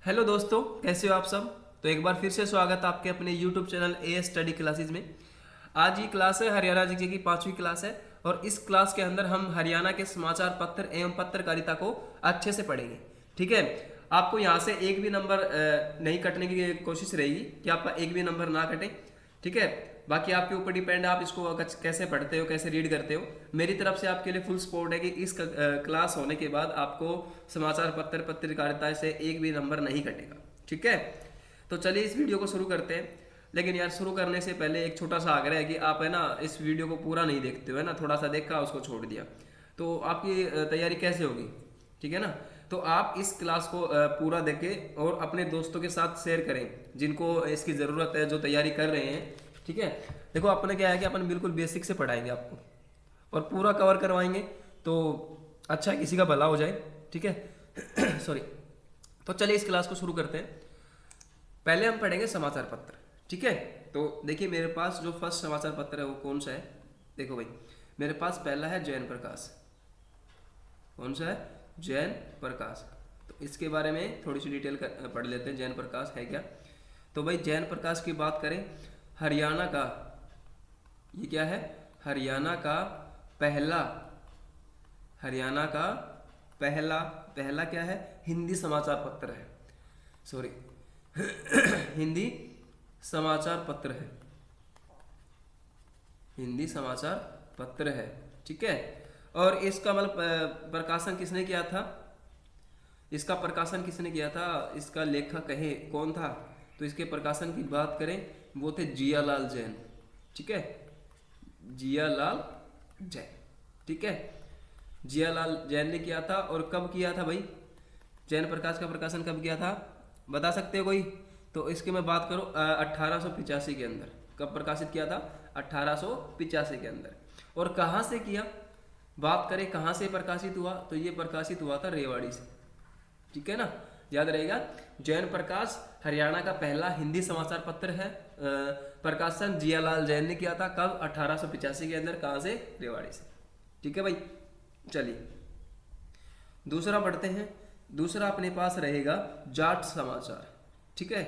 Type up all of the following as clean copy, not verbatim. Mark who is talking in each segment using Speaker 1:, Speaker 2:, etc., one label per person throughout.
Speaker 1: Hello दोस्तों, कैसे हो आप सब। तो एक बार फिर से स्वागत आपके अपने यूट्यूब चैनल ए स्टडी क्लासेस में। आज ये क्लास है हरियाणा जी की 5वीं क्लास है और इस क्लास के अंदर हम हरियाणा के समाचार पत्र एवं पत्रकारिता को अच्छे से पढ़ेंगे। ठीक है, आपको यहाँ से एक भी नंबर नहीं कटने की कोशिश रहेगी कि आपका एक भी नंबर ना कटे। ठीक है, बाकी आपके ऊपर डिपेंड है आप इसको कैसे पढ़ते हो, कैसे रीड करते हो। मेरी तरफ से आपके लिए फुल सपोर्ट है कि इस क्लास होने के बाद आपको समाचार पत्र पत्रकारिता से एक भी नंबर नहीं कटेगा। ठीक है, तो चलिए इस वीडियो को शुरू करते हैं। लेकिन यार शुरू करने से पहले एक छोटा सा आग्रह है कि आप है ना इस वीडियो को पूरा नहीं देखते हो, है ना, थोड़ा सा देखा उसको छोड़ दिया तो आपकी तैयारी कैसे होगी। ठीक है ना, तो आप इस क्लास को पूरा देखें और अपने दोस्तों के साथ शेयर करें जिनको इसकी ज़रूरत है, जो तैयारी कर रहे हैं। ठीक है, देखो अपने क्या है कि अपन बिल्कुल बेसिक से पढ़ाएंगे आपको और पूरा कवर करवाएंगे तो अच्छा किसी का भला हो जाए। ठीक है सॉरी। तो चलिए इस क्लास को शुरू करते हैं। पहले हम पढ़ेंगे समाचार पत्र। ठीक है, तो देखिए मेरे पास जो फर्स्ट समाचार पत्र है वो कौन सा है। देखो भाई, मेरे पास पहला है जैन प्रकाश। कौन सा है? जैन प्रकाश। तो इसके बारे में थोड़ी सी डिटेल पढ़ लेते हैं, जैन प्रकाश है क्या। तो भाई जैन प्रकाश की बात करें, हरियाणा का, ये क्या है, हरियाणा का पहला, हरियाणा का पहला पहला क्या है, हिंदी समाचार पत्र है। सॉरी हिंदी समाचार पत्र है, हिंदी समाचार पत्र है। ठीक है, और इसका मतलब प्रकाशन किसने किया था, इसका प्रकाशन किसने किया था, इसका लेखक है कौन था। तो इसके प्रकाशन की बात करें वो थे जियालाल जैन। ठीक है, जियालाल जैन। ठीक है, जियालाल जैन ने किया था। और कब किया था भाई, जैन प्रकाश का प्रकाशन कब किया था, बता सकते हो कोई। तो इसकी मैं बात करूं 1885 के अंदर। कब प्रकाशित किया था? 1885 के अंदर। और कहाँ से किया, बात करें कहाँ से प्रकाशित हुआ, तो ये प्रकाशित हुआ था रेवाड़ी से। ठीक है ना, याद रहेगा। जैन प्रकाश हरियाणा का पहला हिंदी समाचार पत्र है। प्रकाशन जियालाल जैन ने किया था। कब? 1885 के अंदर। कहाँ से? रेवाड़ी से। ठीक है भाई, चलिए दूसरा पढ़ते हैं। दूसरा अपने पास रहेगा जाट समाचार। ठीक है,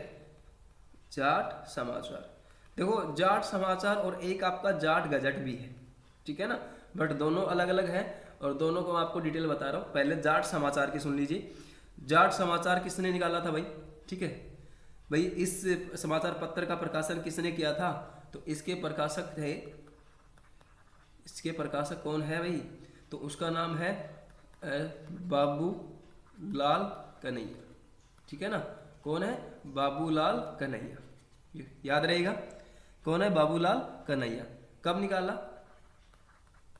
Speaker 1: जाट समाचार। देखो जाट समाचार और एक आपका जाट गजट भी है। ठीक है ना, बट दोनों अलग अलग है और दोनों को मैं आपको डिटेल बता रहा हूँ। पहले जाट समाचार की सुन लीजिए। जाट समाचार किसने निकाला था भाई? ठीक है भाई, इस समाचार पत्र का प्रकाशन किसने किया था? तो इसके प्रकाशक थे, इसके प्रकाशक कौन है भाई? तो उसका नाम है बाबू लाल कन्हैया। ठीक है ना, कौन है? बाबूलाल कन्हैया। याद रहेगा कौन है? बाबूलाल कन्हैया। कब निकाला,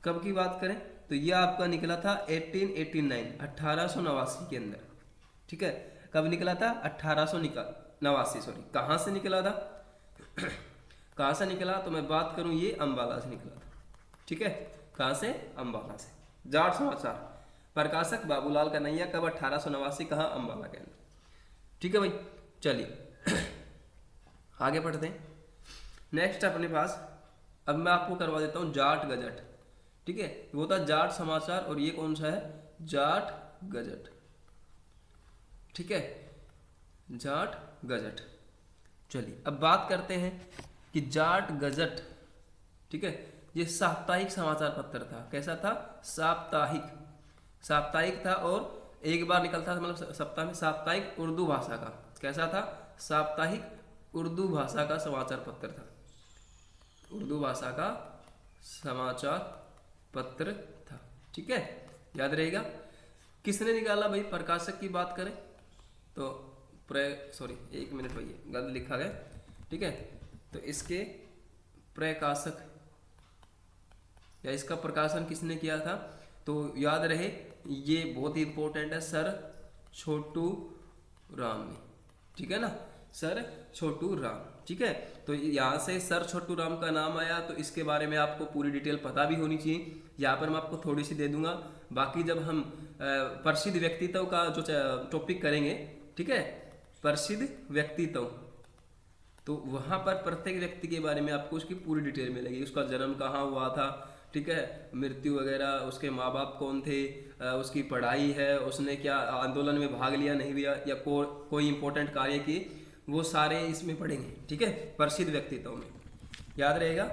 Speaker 1: कब की बात करें तो यह आपका निकला था 1889, 1889 के अंदर। ठीक है, कब निकला था? 1889। सॉरी, कहाँ से निकला था कहाँ से निकला? तो मैं बात करूं ये अम्बाला से निकला था। ठीक है, कहाँ से? अम्बाला से। जाट समाचार, प्रकाशक बाबूलाल कन्हैया। कब? 1889। कहाँ? अम्बाला के अंदर। ठीक है भाई, चलिए आगे पढ़ते हैं। नेक्स्ट अपने पास, अब मैं आपको करवा देता हूँ जाट गजट। ठीक है, वो था जाट समाचार और ये कौन सा है? जाट गजट। ठीक है, जाट गजट। चलिए अब बात करते हैं कि जाट गजट, ठीक है, ये साप्ताहिक समाचार पत्र था। कैसा था? साप्ताहिक, साप्ताहिक था और एक बार निकलता था, मतलब सप्ताह में। साप्ताहिक उर्दू भाषा का। कैसा था? साप्ताहिक उर्दू भाषा का समाचार पत्र था। उर्दू भाषा का समाचार पत्र था। ठीक है, याद रहेगा। किसने निकाला भाई? प्रकाशक की बात करें तो सॉरी एक मिनट भाई, गलत लिखा गया। ठीक है, तो इसके प्रकाशक या इसका प्रकाशन किसने किया था? तो याद रहे, ये बहुत ही इंपॉर्टेंट है, सर छोटू राम ने। ठीक है ना, सर छोटू राम। ठीक है, तो यहाँ से सर छोटू राम का नाम आया तो इसके बारे में आपको पूरी डिटेल पता भी होनी चाहिए। यहाँ पर मैं आपको थोड़ी सी दे दूंगा, बाकी जब हम प्रसिद्ध व्यक्तित्व का जो टॉपिक करेंगे, ठीक है, प्रसिद्ध व्यक्तित्व, तो वहाँ पर प्रत्येक व्यक्ति के बारे में आपको उसकी पूरी डिटेल मिलेगी। उसका जन्म कहाँ हुआ था, ठीक है, मृत्यु वगैरह, उसके माँ बाप कौन थे, उसकी पढ़ाई है, उसने क्या आंदोलन में भाग लिया नहीं लिया, या कोई इंपॉर्टेंट कार्य की, वो सारे इसमें पढ़ेंगे। ठीक है, प्रसिद्ध व्यक्तित्व में याद रहेगा।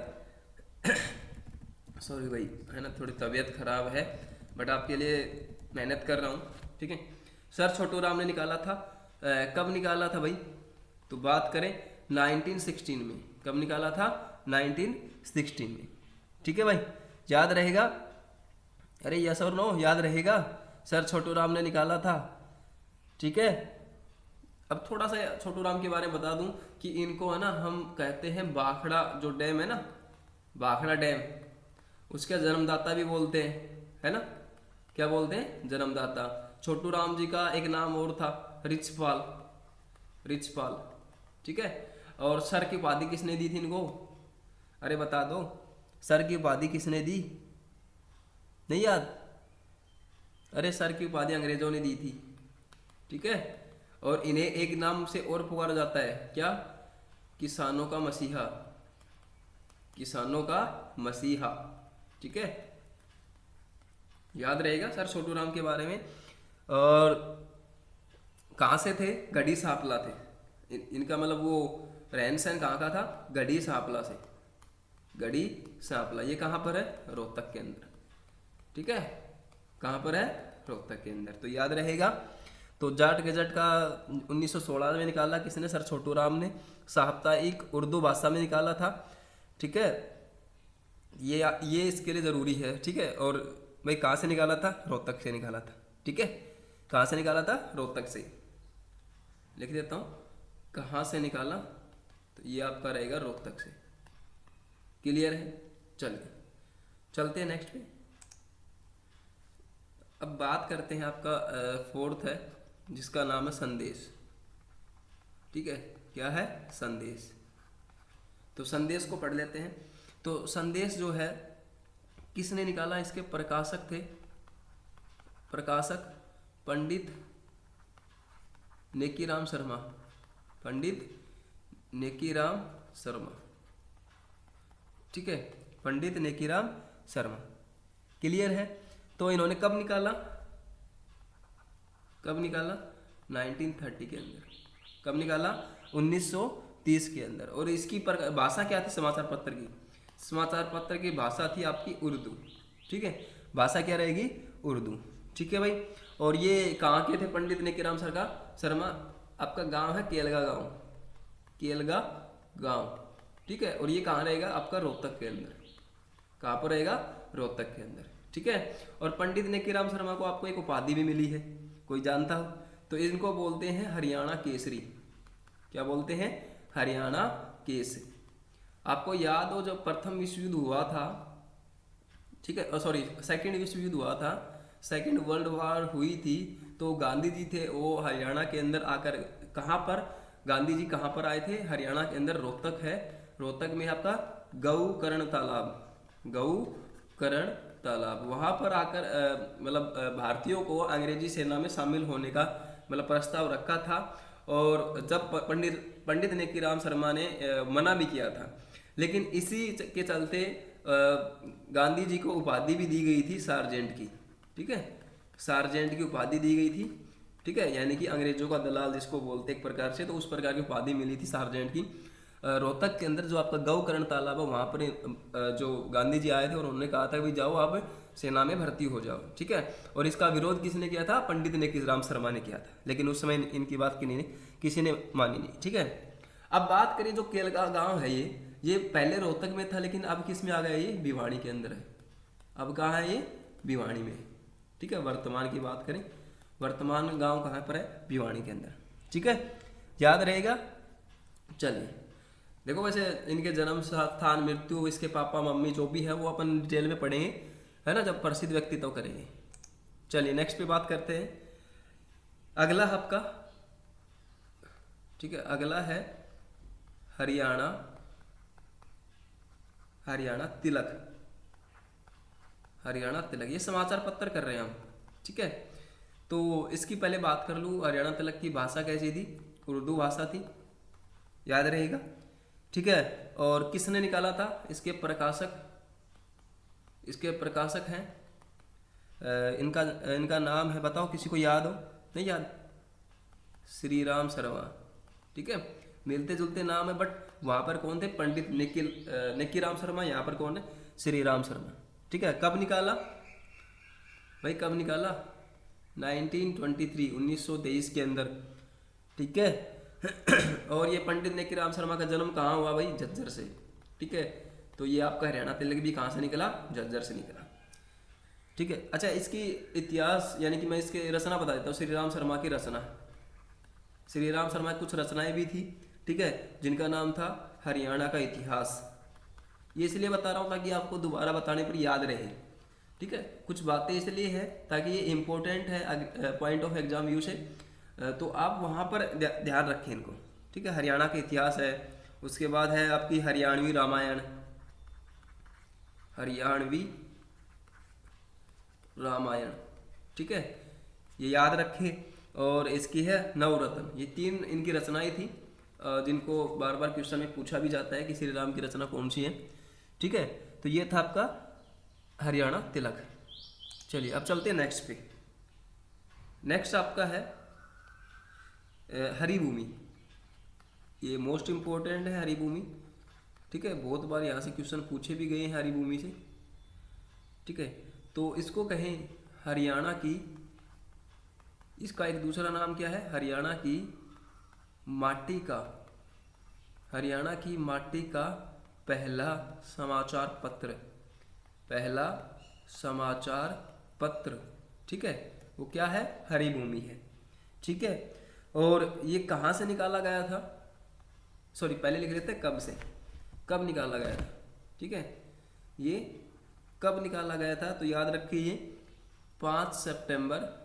Speaker 1: सॉरी भाई, है ना, थोड़ी तबीयत खराब है, बट आपके लिए मेहनत कर रहा हूँ। ठीक है, सर छोटू राम ने निकाला था, कब निकाला था भाई, तो बात करें 1916 में। कब निकाला था? 1916 में। ठीक है भाई, याद रहेगा? अरे यस और नो, याद रहेगा? सर छोटू राम ने निकाला था। ठीक है, अब थोड़ा सा छोटू राम के बारे में बता दूं कि इनको है ना हम कहते हैं बाखड़ा, जो डैम है ना, बाखड़ा डैम, उसका जन्मदाता भी बोलते हैं, है ना। क्या बोलते हैं? जन्मदाता। छोटू राम जी का एक नाम और था, रिचपाल, रिचपाल। ठीक है, और सर की उपाधि किसने दी थी इनको? अरे बता दो, सर की उपाधि किसने दी? नहीं याद? अरे सर की उपाधि अंग्रेजों ने दी थी। ठीक है, और इन्हें एक नाम से और पुकारा जाता है, क्या? किसानों का मसीहा, किसानों का मसीहा। ठीक है, याद रहेगा सर छोटू राम के बारे में। और कहाँ से थे? गढ़ी सांपला थे। इनका मतलब वो रहन सहन कहाँ का था? गढ़ी सांपला से। गढ़ी सांपला, ये कहाँ पर है? रोहतक के अंदर। ठीक है, कहाँ पर है? रोहतक के अंदर। तो याद रहेगा। तो जाट गजट का 1916 में निकाला किसने? सर छोटू राम ने। साप्ताहिक उर्दू भाषा में निकाला था। ठीक है, ये इसके लिए ज़रूरी है। ठीक है, और भाई कहाँ से निकाला था? रोहतक से निकाला था। ठीक है, कहाँ से निकाला था? रोहतक से। लिख देता हूँ, कहाँ से निकाला, तो ये आपका रहेगा रोहतक से। क्लियर है? चलिए चलते हैं नेक्स्ट पे। अब बात करते हैं, आपका फोर्थ है जिसका नाम है संदेश। ठीक है, क्या है? संदेश। तो संदेश को पढ़ लेते हैं। तो संदेश जो है किसने निकाला? इसके प्रकाशक थे, प्रकाशक पंडित नेकीराम शर्मा, पंडित नेकीराम शर्मा। ठीक है, पंडित नेकीराम शर्मा। क्लियर है? तो इन्होंने कब निकाला? कब निकाला? 1930 के अंदर। कब निकाला? 1930 के अंदर। और इसकी भाषा क्या थी समाचार पत्र की? समाचार पत्र की भाषा थी आपकी उर्दू। ठीक है, भाषा क्या रहेगी? उर्दू। ठीक है भाई, और ये कहाँ के थे पंडित नेकीराम शर्मा? आपका गांव है केलगा गांव, केलगा गांव। ठीक है, और ये कहाँ रहेगा? आपका रोहतक के अंदर। कहाँ पर रहेगा? रोहतक के अंदर। ठीक है, और पंडित नेकीराम शर्मा को आपको एक उपाधि भी मिली है, कोई जानता हो? तो इनको बोलते हैं हरियाणा केसरी। क्या बोलते हैं? हरियाणा केसरी। आपको याद हो जब प्रथम विश्व युद्ध हुआ था, ठीक है, सॉरी सेकेंड विश्व युद्ध हुआ था, सेकेंड वर्ल्ड वॉर हुई थी, तो गांधी जी थे वो हरियाणा के अंदर आकर, कहाँ पर गांधी जी कहाँ पर आए थे? हरियाणा के अंदर रोहतक है, रोहतक में आपका गौकर्ण तालाब, गौकर्ण तालाब, वहाँ पर आकर मतलब भारतीयों को अंग्रेजी सेना में शामिल होने का मतलब प्रस्ताव रखा था। और जब पंडित नेकीराम शर्मा ने मना भी किया था, लेकिन इसी के चलते गांधी जी को उपाधि भी दी गई थी सार्जेंट की। ठीक है, सार्जेंट की उपाधि दी गई थी। ठीक है, यानी कि अंग्रेजों का दलाल जिसको बोलते एक प्रकार से, तो उस प्रकार की उपाधि मिली थी सार्जेंट की। रोहतक के अंदर जो आपका गौकर्ण तालाब है, वहाँ पर जो गांधी जी आए थे और उन्होंने कहा था कि जाओ आप सेना में भर्ती हो जाओ। ठीक है, और इसका विरोध किसने किया था? पंडित नेकीराम शर्मा ने किया था, लेकिन उस समय इनकी बात किसी ने मानी नहीं। ठीक है, अब बात करें जो केलगा गांव है, ये पहले रोहतक में था, लेकिन अब किस में आ गया? ये भिवाड़ी के अंदर है। अब कहाँ है? ये भिवाड़ी में। ठीक है, वर्तमान की बात करें, वर्तमान गांव कहाँ पर है? भिवाड़ी के अंदर। ठीक है, याद रहेगा। चलिए देखो, वैसे इनके जन्म स्थान, मृत्यु, इसके पापा मम्मी जो भी है वो अपन डिटेल में पढ़ेंगे, है ना, जब प्रसिद्ध व्यक्तित्व करेंगे। चलिए नेक्स्ट पे बात करते हैं। अगला आपका, ठीक है, अगला है हरियाणा, हरियाणा तिलक, हरियाणा तिलक। ये समाचार पत्र कर रहे हैं हम। ठीक है, तो इसकी पहले बात कर लूँ, हरियाणा तिलक की भाषा कैसी थी? उर्दू भाषा थी, याद रहेगा। ठीक है, और किसने निकाला था? इसके प्रकाशक इसके प्रकाशक हैं इनका इनका नाम है, बताओ किसी को याद हो? नहीं याद? श्री राम शर्मा। ठीक है, मिलते जुलते नाम है, बट वहाँ पर कौन थे? पंडित निक्की राम शर्मा, यहाँ पर कौन है? श्री राम शर्मा। ठीक है, कब निकाला भाई, कब निकाला? 1923, 1923 के अंदर। ठीक है और ये पंडित निक्की राम शर्मा का जन्म कहाँ हुआ भाई? झज्जर से। ठीक है, तो ये आपका हरियाणा तिलक भी कहाँ से निकला? झज्जर से निकला। ठीक है, अच्छा इसकी इतिहास यानी कि मैं इसके रचना बता देता हूँ। श्री राम शर्मा की रचना, श्री राम शर्मा की कुछ रचनाएं भी थी, ठीक है, जिनका नाम था हरियाणा का इतिहास। ये इसलिए बता रहा हूँ ताकि आपको दोबारा बताने पर याद रहे। ठीक है, कुछ बातें इसलिए है ताकि ये इम्पोर्टेंट है पॉइंट ऑफ एग्जाम व्यू से, तो आप वहाँ पर ध्यान रखें इनको। ठीक है, हरियाणा का इतिहास है। उसके बाद है आपकी हरियाणवी रामायण, हरियाणवी रामायण। ठीक है, ये याद रखें। और इसकी है नवरत्न। ये 3 इनकी रचनाएं थी जिनको बार बार क्वेश्चन में पूछा भी जाता है कि श्री राम की रचना कौन सी है। ठीक है, तो ये था आपका हरियाणा तिलक। चलिए अब चलते हैं नेक्स्ट पे। नेक्स्ट आपका है हरिभूमि। ये मोस्ट इम्पोर्टेंट है हरिभूमि। ठीक है, बहुत बार यहाँ से क्वेश्चन पूछे भी गए हैं हरिभूमि से। ठीक है, तो इसको कहें हरियाणा की, इसका एक दूसरा नाम क्या है? हरियाणा की माटी का, हरियाणा की माटी का पहला समाचार पत्र, पहला समाचार पत्र। ठीक है, वो क्या है? हरिभूमि है। ठीक है, और ये कहाँ से निकाला गया था? सॉरी, पहले लिख लेते हैं कब से, कब निकाला गया था। ठीक है, ये कब निकाला गया था? तो याद रखिए 5 सितंबर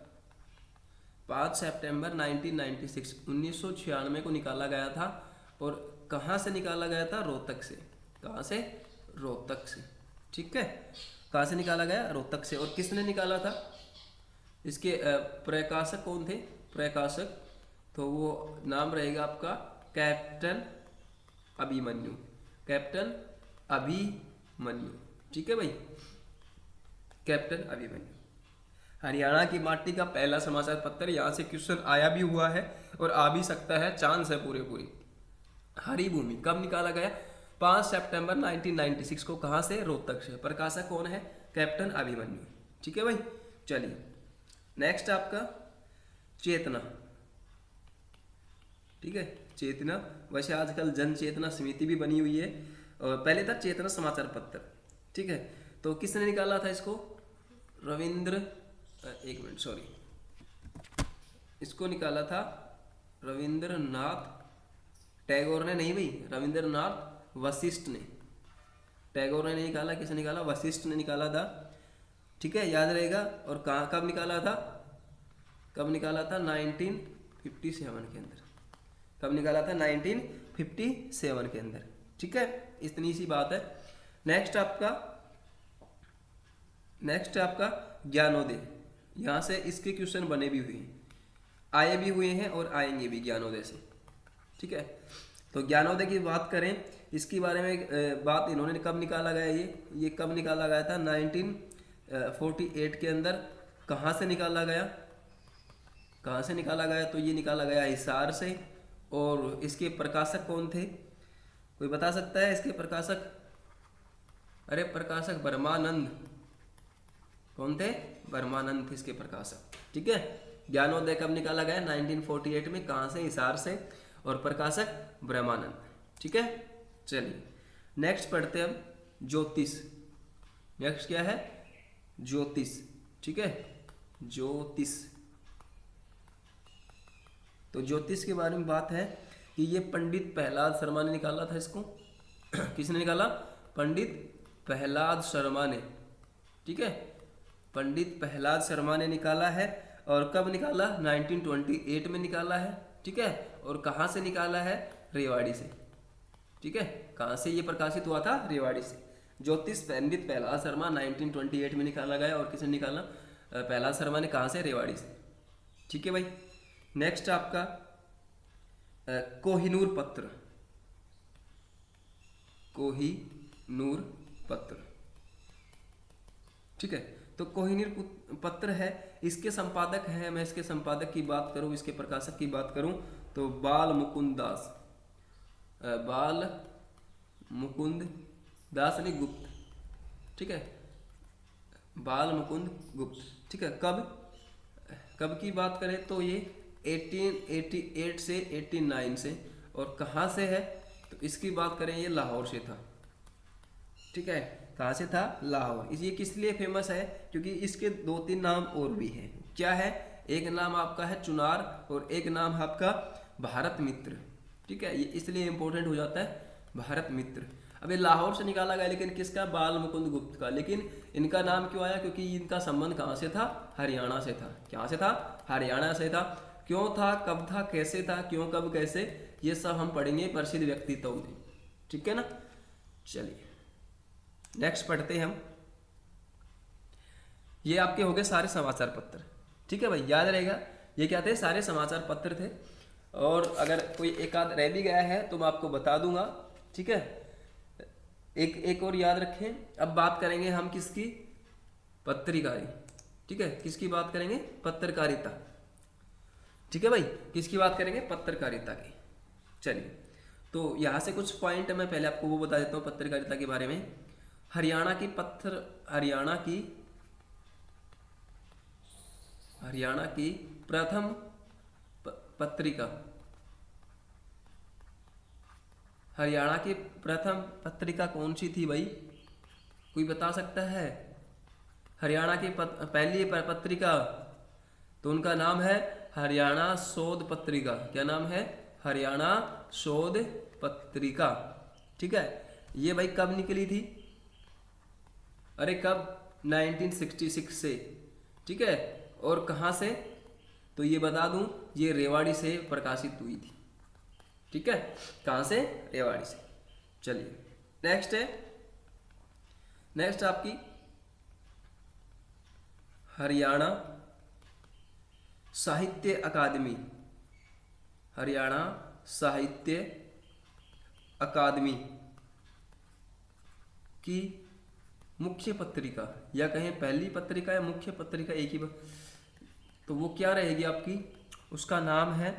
Speaker 1: 1996, 1996 को निकाला गया था। और कहाँ से निकाला गया था? रोहतक से। कहाँ से? रोहतक से। ठीक है, कहाँ से निकाला गया? रोहतक से। और किसने निकाला था? इसके प्रकाशक कौन थे? प्रकाशक तो वो नाम रहेगा आपका कैप्टन अभिमन्यु, कैप्टन अभिमन्यु। ठीक है भाई, कैप्टन अभिमन्यु। हरियाणा की माटी का पहला समाचार पत्र, यहाँ से क्वेश्चन आया भी हुआ है और आ भी सकता है, चांस है पूरे पूरी। हरिभूमि कब निकाला गया? 5 सितंबर 1996 को। कहाँ से? रोहतक से। प्रकाशक कौन है? कैप्टन अभिमन्यु। ठीक है भाई, चलिए नेक्स्ट आपका चेतना। ठीक है, चेतना, वैसे आजकल जन चेतना समिति भी बनी हुई है, और पहले था चेतना समाचार पत्र। ठीक है, तो किसने निकाला था इसको? रविंद्र, एक मिनट सॉरी, इसको निकाला था रविंद्रनाथ टैगोर ने, नहीं भाई, रविंद्रनाथ वशिष्ठ ने। टैगोर ने नहीं निकाला, किसने निकाला? वशिष्ठ ने निकाला था। ठीक है, याद रहेगा। और कहाँ कब निकाला था? कब निकाला था? 1957 के अंदर। कब निकाला था? 1957 के अंदर। ठीक है, इतनी सी बात है। नेक्स्ट आपका ज्ञानोदय। यहाँ से इसके क्वेश्चन बने भी हुए हैं, आए भी हुए हैं और आएंगे भी ज्ञानोदय से। ठीक है, तो ज्ञानोदय की बात करें, इसके बारे में बात इन्होंने कब निकाला गया? ये कब निकाला गया था? 1948 के अंदर। कहाँ से निकाला गया? कहाँ से निकाला गया? तो ये निकाला गया हिसार से। और इसके प्रकाशक कौन थे? कोई बता सकता है इसके प्रकाशक? अरे प्रकाशक ब्रह्मानंद। कौन थे? ब्रह्मानंद थे इसके प्रकाशक। ठीक है, ज्ञानोदय कब निकाला गया? 1948 में। कहाँ से? हिसार से। और प्रकाशक ब्रह्मानंद। ठीक है, चलिए नेक्स्ट पढ़ते हैं हम ज्योतिष। नेक्स्ट क्या है? ज्योतिष। ठीक है, ज्योतिष। तो ज्योतिष के बारे में बात है कि ये पंडित प्रहलाद शर्मा ने निकाला था इसको। किसने निकाला? पंडित प्रहलाद शर्मा ने। ठीक है, पंडित प्रहलाद शर्मा ने निकाला है। और कब निकाला? 1928 में निकाला है। ठीक है, और कहाँ से निकाला है? रेवाड़ी से। ठीक है, कहाँ से ये प्रकाशित हुआ था? रेवाड़ी से। ज्योतिष पंडित प्रहलाद शर्मा 1928 में निकाला गया। और किसने निकाला? प्रहलाद शर्मा ने। कहाँ से? रेवाड़ी से। ठीक है भाई, नेक्स्ट आपका कोहिनूर पत्र। कोहिनूर पत्र। ठीक है। तो कोहिनूर पत्र है, इसके संपादक हैं, मैं इसके संपादक की बात करूं, इसके प्रकाशक की बात करूं तो बाल मुकुंद दास, बाल मुकुंद दास नहीं गुप्त, ठीक है, बाल मुकुंद गुप्त, ठीक है। कब की बात करें तो ये 1888 से 89 से, और कहाँ से है तो इसकी बात करें ये लाहौर से था, ठीक है। कहाँ से था? लाहौर। ये किस लिए फेमस है? क्योंकि इसके 2-3 नाम और भी हैं। क्या है? एक नाम आपका है चुनार और एक नाम है आपका भारत मित्र, ठीक है। ये इसलिए इंपॉर्टेंट हो जाता है भारत मित्र। अब ये लाहौर से निकाला गया, लेकिन किसका? बाल मुकुंद गुप्त का। लेकिन इनका नाम क्यों आया? क्योंकि इनका संबंध कहाँ से था? हरियाणा से था। कहाँ से था? हरियाणा से था। क्यों था, कब था, कैसे था, क्यों, कब, कैसे, ये सब हम पढ़ेंगे प्रसिद्ध व्यक्तित्व में, ठीक है ना। चलिए नेक्स्ट पढ़ते हैं हम। ये आपके हो गए सारे समाचार पत्र, ठीक है भाई, याद रहेगा ये क्या थे? सारे समाचार पत्र थे। और अगर कोई एक आध रह भी गया है तो मैं आपको बता दूंगा, ठीक है। एक और याद रखें। अब बात करेंगे हम किसकी? पत्रकारी, ठीक है। किसकी बात करेंगे? पत्रकारिता, ठीक है भाई। किसकी बात करेंगे? पत्रकारिता की। चलिए तो यहाँ से कुछ पॉइंट मैं पहले आपको वो बता देता हूँ पत्रकारिता के बारे में। हरियाणा की प्रथम पत्रिका, हरियाणा की प्रथम पत्रिका कौन सी थी भाई? कोई बता सकता है? हरियाणा की पहली पत्रिका, तो उनका नाम है हरियाणा शोध पत्रिका। क्या नाम है? हरियाणा शोध पत्रिका, ठीक है। ये भाई कब निकली थी? अरे कब? 1966 से, ठीक है। और कहाँ से? तो ये बता दूं, ये रेवाड़ी से प्रकाशित हुई थी, ठीक है। कहाँ से? रेवाड़ी से। चलिए नेक्स्ट है, नेक्स्ट आपकी हरियाणा साहित्य अकादमी, हरियाणा साहित्य अकादमी की मुख्य पत्रिका, या कहें पहली पत्रिका या मुख्य पत्रिका एक ही तो वो क्या रहेगी आपकी? उसका नाम है,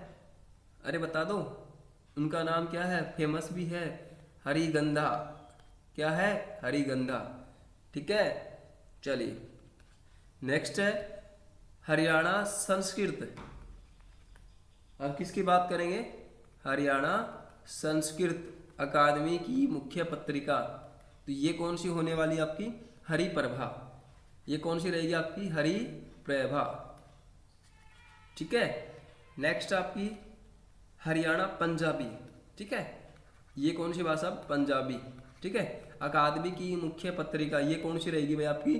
Speaker 1: अरे बता दो, उनका नाम क्या है? फेमस भी है, हरिगंधा। क्या है? हरिगंधा, ठीक है। चलिए नेक्स्ट है हरियाणा संस्कृत। अब किसकी बात करेंगे? हरियाणा संस्कृत अकादमी की मुख्य पत्रिका। तो ये कौन सी होने वाली आपकी? हरिप्रभा। ये कौन सी रहेगी आपकी? हरिप्रभा, ठीक है। नेक्स्ट आपकी हरियाणा पंजाबी, ठीक है। ये कौन सी भाषा? पंजाबी, ठीक है। अकादमी की मुख्य पत्रिका ये कौन सी रहेगी भाई आपकी?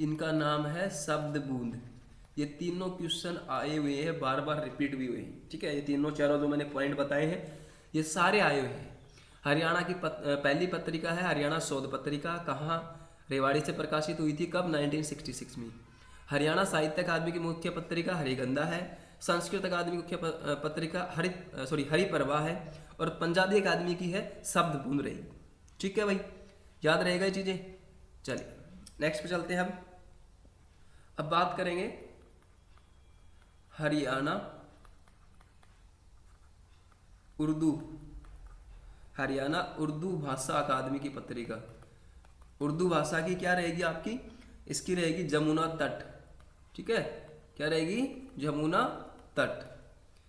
Speaker 1: इनका नाम है शब्द बूंद। ये तीनों क्वेश्चन आए हुए हैं, बार बार रिपीट भी हुए हैं, ठीक है। ये तीनों चारों जो मैंने पॉइंट बताए हैं ये सारे आए हुए हैं। हरियाणा की पहली पत्रिका है हरियाणा शोध पत्रिका। कहाँ? रेवाड़ी से प्रकाशित हुई थी। कब? 1966 में। हरियाणा साहित्य अकादमी की मुख्य पत्रिका हरिगंधा है। संस्कृत अकादमी की मुख्य पत्रिका हरिप्रभा है। और पंजाबी अकादमी की है शब्द बूंद रही, ठीक है भाई, याद रहेगा ये चीजें। चलिए नेक्स्ट पे चलते हैं हम। अब बात करेंगे हरियाणा उर्दू भाषा अकादमी की पत्रिका। उर्दू भाषा की क्या रहेगी आपकी? इसकी रहेगी जमुना तट, ठीक है। क्या रहेगी? जमुना तट,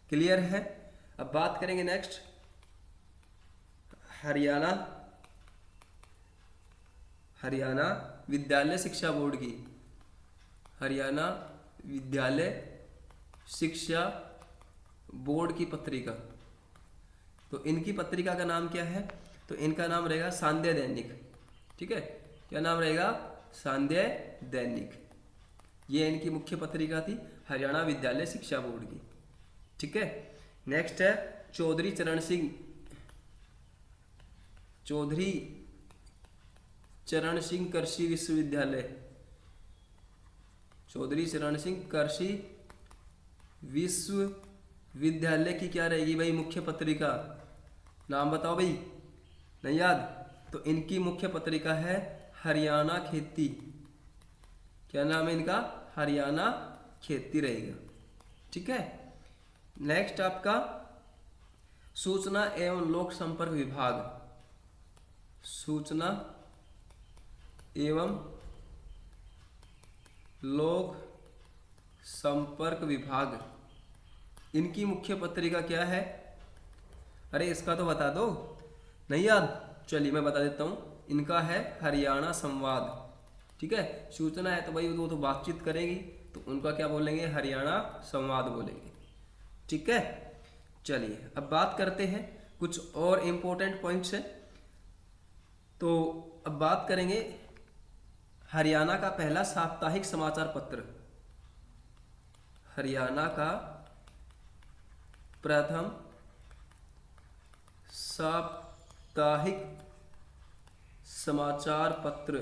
Speaker 1: क्लियर है। अब बात करेंगे नेक्स्ट हरियाणा विद्यालय शिक्षा बोर्ड की। हरियाणा विद्यालय शिक्षा बोर्ड की पत्रिका। तो इनकी पत्रिका का नाम क्या है? तो इनका नाम रहेगा सांध्य दैनिक, ठीक है। क्या नाम रहेगा? सांध्य दैनिक। ये इनकी मुख्य पत्रिका थी हरियाणा विद्यालय शिक्षा बोर्ड की, ठीक है। नेक्स्ट है चौधरी चरण सिंह कृषि विश्वविद्यालय। चौधरी चरण सिंह कृषि विश्वविद्यालय की क्या रहेगी भाई मुख्य पत्रिका? नाम बताओ भाई, नहीं याद? तो इनकी मुख्य पत्रिका है हरियाणा खेती क्या नाम है इनका? हरियाणा खेती रहेगा। ठीक है। नेक्स्ट आपका सूचना एवं लोक संपर्क विभाग, सूचना एवं लोक संपर्क विभाग, इनकी मुख्य पत्रिका क्या है? अरे इसका तो बता दो, नहीं याद? चलिए मैं बता देता हूँ, इनका है हरियाणा संवाद। ठीक है, सूचना है तो भाई वो तो बातचीत करेंगी, तो उनका क्या बोलेंगे? हरियाणा संवाद बोलेंगे। ठीक है। चलिए अब बात करते हैं कुछ और इम्पोर्टेंट पॉइंट्स है। तो अब बात करेंगे हरियाणा का पहला साप्ताहिक समाचार पत्र, हरियाणा का प्रथम साप्ताहिक समाचार पत्र।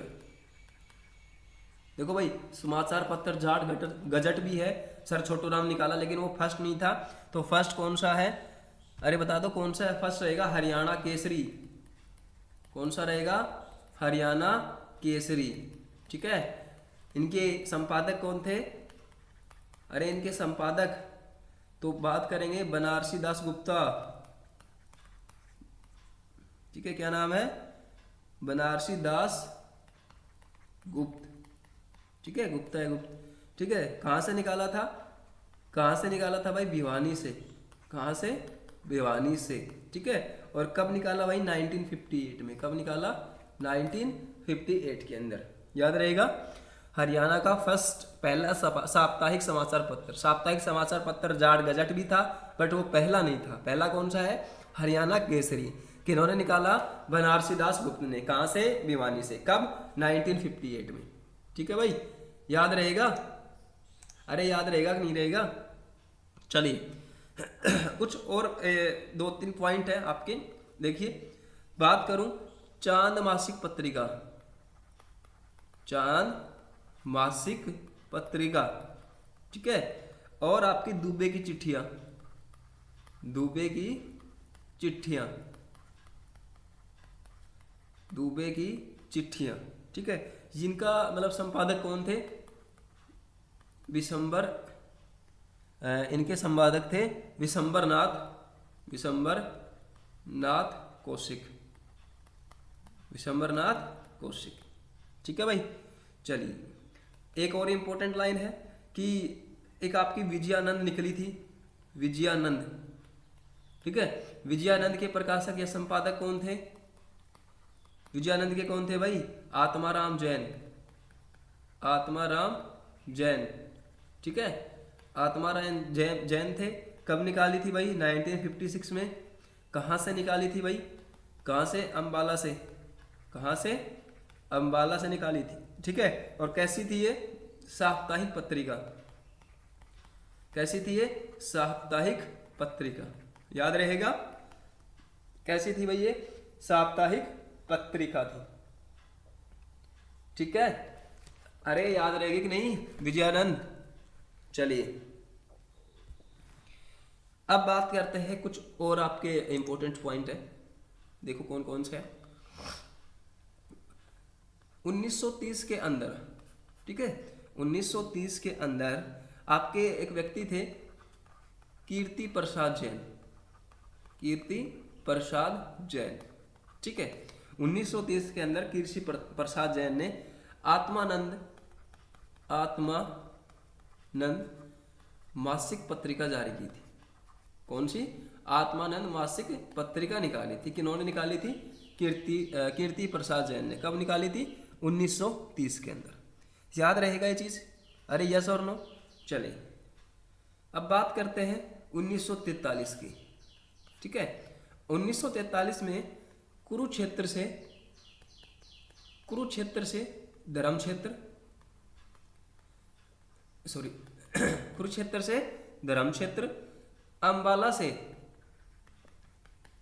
Speaker 1: देखो भाई, समाचार पत्र जाट गजट भी है, सर छोटूराम निकाला, लेकिन वो फर्स्ट नहीं था। तो फर्स्ट कौन सा है? अरे बता दो कौन सा है? फर्स्ट रहेगा हरियाणा केसरी। कौन सा रहेगा? हरियाणा केसरी। ठीक है। इनके संपादक कौन थे? अरे इनके संपादक तो बात करेंगे बनारसी दास गुप्ता। ठीक है, क्या नाम है? बनारसी दास गुप्त। ठीक है, गुप्ता है, गुप्त। ठीक है, कहाँ से निकाला था? कहाँ से निकाला था भाई? भिवानी से। कहाँ से? भिवानी से। ठीक है, और कब निकाला भाई? 1958 में। कब निकाला? 1958 के अंदर। याद रहेगा, हरियाणा का फर्स्ट पहला साप्ताहिक समाचार पत्र। साप्ताहिक समाचार पत्र जाट गजट भी था, बट वो पहला नहीं था। पहला कौन सा है? हरियाणा केसरी। किन्होंने निकाला? बनारसी दास गुप्त ने। कहाँ से? भिवानी से। कब? 1958 में। ठीक है भाई, याद रहेगा? अरे याद रहेगा कि नहीं रहेगा? चलिए कुछ और 2-3 पॉइंट है आपके। देखिए, बात करूं चांद मासिक पत्रिका, चांद मासिक पत्रिका। ठीक है, और आपकी दुबे की चिट्ठियां, दुबे की चिट्ठियां, दुबे की चिट्ठियां। ठीक है, जिनका मतलब संपादक कौन थे? विशंबर, इनके संपादक थे विशंबर नाथ कौशिक, विशंबर नाथ कौशिक। ठीक है भाई। चलिए, एक और इम्पोर्टेंट लाइन है कि एक आपकी विजयानंद निकली थी, विजयानंद। ठीक है, विजयानंद के प्रकाशक या संपादक कौन थे? विजयानंद के कौन थे भाई? आत्माराम जैन, आत्माराम जैन। ठीक है, आत्माराम जैन थे। कब निकाली थी भाई? 1956 में। कहाँ से निकाली थी भाई? कहाँ से? अंबाला से। कहाँ से? अंबाला से निकाली थी। ठीक है, और कैसी थी ये? साप्ताहिक पत्रिका। कैसी थी ये? साप्ताहिक पत्रिका। याद रहेगा, कैसी थी भाई ये? साप्ताहिक पत्रिका थी। ठीक है, अरे याद रहेगी कि नहीं? विजयानंद। चलिए अब बात करते हैं कुछ और आपके इंपॉर्टेंट पॉइंट है। देखो कौन कौन से है। 1930 के अंदर, ठीक है, 1930 के अंदर आपके एक व्यक्ति थे कीर्ति प्रसाद जैन, कीर्ति प्रसाद जैन। ठीक है, 1930 के अंदर कीर्ति प्रसाद जैन ने आत्मानंद मासिक पत्रिका जारी की थी। कौन सी? आत्मानंद मासिक पत्रिका निकाली थी। किन्होंने निकाली थी? कीर्ति प्रसाद जैन ने। कब निकाली थी? 1930 के अंदर। याद रहेगा ये चीज? अरे यस और नो? चलिए अब बात करते हैं 1943 की। ठीक है, 1943 में कुरुक्षेत्र से धर्मक्षेत्र,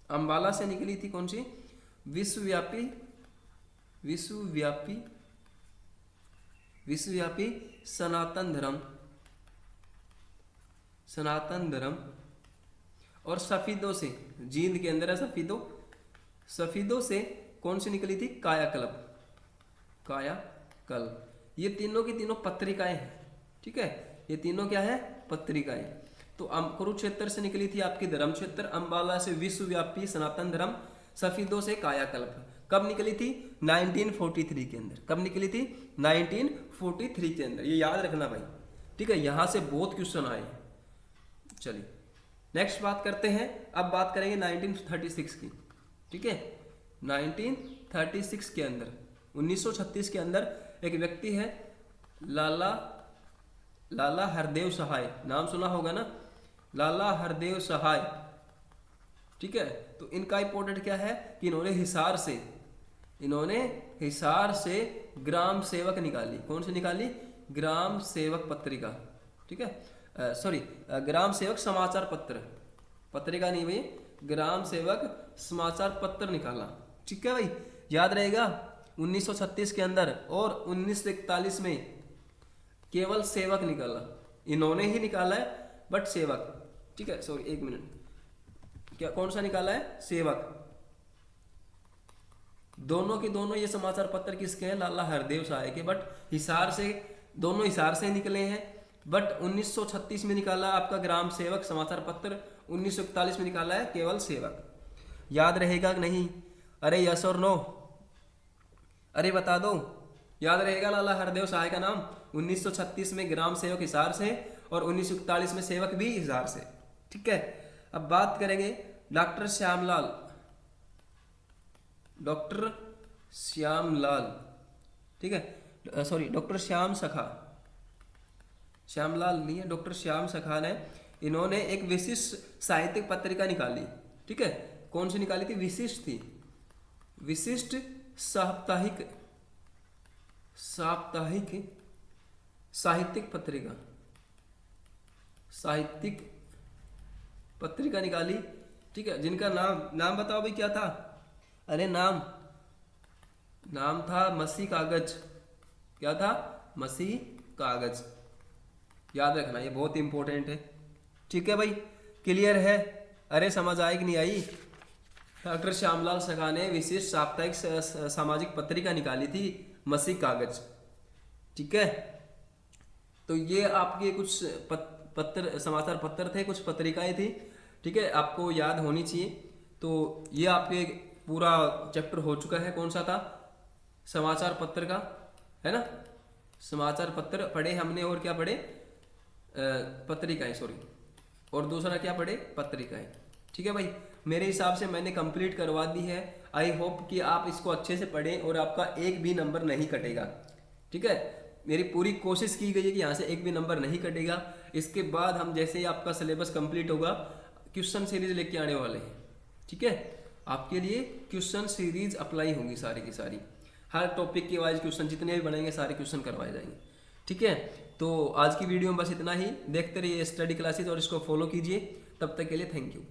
Speaker 1: अंबाला से निकली थी कौन सी? विश्वव्यापी सनातन धर्म। और सफीदों से, जींद के अंदर है सफीदों से कौन सी निकली थी? कायाकल्प। ये तीनों की तीनों पत्रिकाएं हैं, ठीक है, ये तीनों क्या है, पत्रिकाएं। तो कुरुक्षेत्र से निकली थी आपकी धर्म क्षेत्र, अम्बाला से विश्वव्यापी सनातन धर्म, सफीदों से कायाकल्प। कब निकली थी? 1943 के अंदर। कब निकली थी? 1943 के अंदर, ये याद रखना भाई, ठीक है, यहां से बहुत क्वेश्चन आए। चलिए नेक्स्ट बात करते हैं, अब बात करेंगे 1936 की, ठीक है। 1936 के अंदर, 1936 के अंदर एक व्यक्ति है लाला हरदेव सहाय, नाम सुना होगा ना, लाला हरदेव सहाय, ठीक है। तो इनका इंपॉर्टेंट क्या है कि इन्होंने हिसार से ग्राम सेवक निकाली। कौन सी निकाली? ग्राम सेवक पत्रिका, ठीक है, सॉरी, ग्राम सेवक समाचार पत्र, पत्रिका नहीं भाई, ग्राम सेवक समाचार पत्र निकाला, ठीक है भाई, याद रहेगा। 1936 के अंदर और 1941 में केवल सेवक निकाला, इन्होंने ही निकाला है, बट सेवक, ठीक है, सॉरी एक मिनट, क्या कौन सा निकाला है? सेवक। दोनों के दोनों ये समाचार पत्र किसके हैं? लाला हरदेव सहाय के, बट हिसार से, दोनों हिसार से निकले हैं। बट 1936 में निकाला आपका ग्राम सेवक समाचार पत्र, 1941 में निकाला है केवल सेवक। याद रहेगा कि नहीं? अरे यस और नो, अरे बता दो, याद रहेगा लाला हरदेव सहाय का नाम? 1936 में ग्राम सेवक हिसार से और 1941 में सेवक भी हिसार से, ठीक है। अब बात करेंगे डॉक्टर श्यामलाल, ठीक है, सॉरी डॉक्टर श्यामलाल नहीं है, डॉक्टर श्याम सखा ने, इन्होंने एक विशिष्ट साहित्यिक पत्रिका निकाली, ठीक है। कौन सी निकाली थी? विशिष्ट थी, विशिष्ट साप्ताहिक साहित्यिक पत्रिका निकाली, ठीक है, जिनका नाम बताओ भाई, क्या था? अरे नाम था मसी कागज। क्या था? मसी कागज, याद रखना, ये बहुत इंपॉर्टेंट है, ठीक है भाई, क्लियर है? अरे समझ आई कि नहीं आई? डॉक्टर श्यामलाल सखा ने विशिष्ट साप्ताहिक सामाजिक पत्रिका निकाली थी, मसी कागज, ठीक है। तो ये आपके कुछ पत्र, समाचार पत्र थे, कुछ पत्रिकाएं थी, ठीक है, आपको याद होनी चाहिए। तो ये आपके पूरा चैप्टर हो चुका है। कौन सा था? समाचार पत्र का, है ना, समाचार पत्र पढ़े हमने, और क्या पढ़े? पत्रिकाएं, सॉरी, और दूसरा क्या पढ़े? पत्रिकाएं, ठीक है भाई। मेरे हिसाब से मैंने कंप्लीट करवा दी है। आई होप कि आप इसको अच्छे से पढ़ें और आपका एक भी नंबर नहीं कटेगा, ठीक है। मेरी पूरी कोशिश की गई है कि यहाँ से एक भी नंबर नहीं कटेगा। इसके बाद हम जैसे ही आपका सिलेबस कंप्लीट होगा, क्वेश्चन सीरीज लेके आने वाले हैं, ठीक है। आपके लिए क्वेश्चन सीरीज अप्लाई होंगी सारी की सारी, हर टॉपिक के वाइज क्वेश्चन जितने भी बनेंगे सारे क्वेश्चन करवाए जाएंगे, ठीक है। तो आज की वीडियो में बस इतना ही। देखते रहिए स्टडी क्लासेस और इसको फॉलो कीजिए। तब तक के लिए थैंक यू।